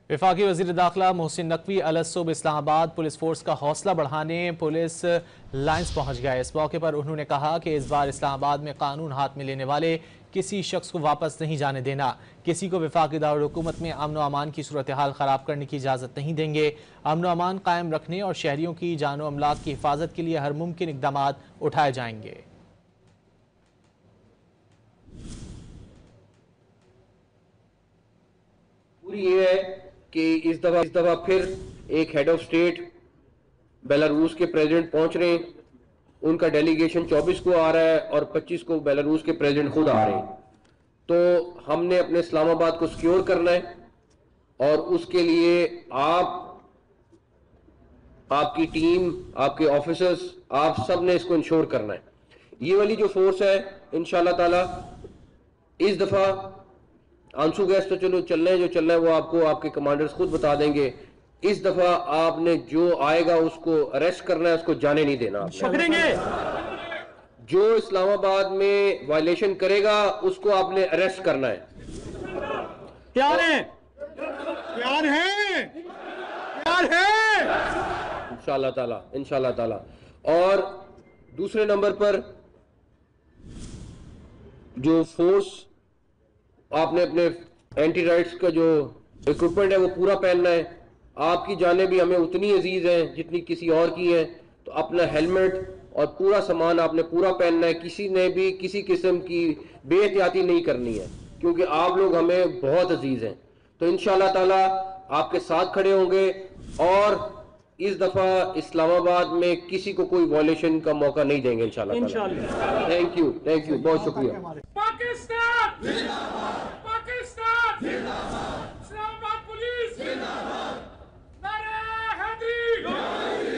वफाकी वज़ीर दाखिला मोहसिन नकवी अलसुब इस्लामाबाद पुलिस फोर्स का हौसला बढ़ाने पुलिस लाइन्स पहुंच गए। इस मौके पर उन्होंने कहा कि इस बार इस्लामाबाद में कानून हाथ में लेने वाले किसी शख्स को वापस नहीं जाने देना। किसी को वफाकी दारुल हुकूमत में अमन व अमान की सूरत हाल ख़राब करने की इजाज़त नहीं देंगे। अमन व अमान कायम रखने और शहरियों की जान व अमलाक की हिफाजत के लिए हर मुमकिन इक़दाम उठाए जाएंगे। पूरी ये है कि इस दफा फिर एक हेड ऑफ स्टेट बेलारूस के प्रेसिडेंट पहुंच रहे हैं। उनका डेलीगेशन 24 को आ रहा है और 25 को बेलारूस के प्रेसिडेंट खुद आ रहे हैं। तो हमने अपने इस्लामाबाद को सिक्योर करना है और उसके लिए आपकी टीम, आपके ऑफिसर्स, आप सब ने इसको इंश्योर करना है। ये वाली जो फोर्स है इंशाल्लाह ताला इस दफा आंसू गैस तो चलो चलना है, जो चलना है वो आपको आपके कमांडर्स खुद बता देंगे। इस दफा आपने जो आएगा उसको अरेस्ट करना है, उसको जाने नहीं देना। पकड़ेंगे जो इस्लामाबाद में वायलेशन करेगा उसको आपने अरेस्ट करना है। तैयार है, तैयार है, तैयार है इंशाल्लाह ताला। और दूसरे नंबर पर जो फोर्स आपने अपने एंटी राइट्स का जो इक्विपमेंट है वो पूरा पहनना है। आपकी जानें भी हमें उतनी अजीज हैं जितनी किसी और की है। तो अपना हेलमेट और पूरा सामान आपने पूरा पहनना है। किसी ने भी किसी किस्म की बेहतियाती नहीं करनी है, क्योंकि आप लोग हमें बहुत अजीज हैं। तो इंशाल्लाह ताला आपके साथ खड़े होंगे और इस दफा इस्लामाबाद में किसी को कोई वॉयलेशन का मौका नहीं देंगे इंशाल्लाह। इंशाल्लाह। थैंक यू, बहुत शुक्रिया। पाकिस्तान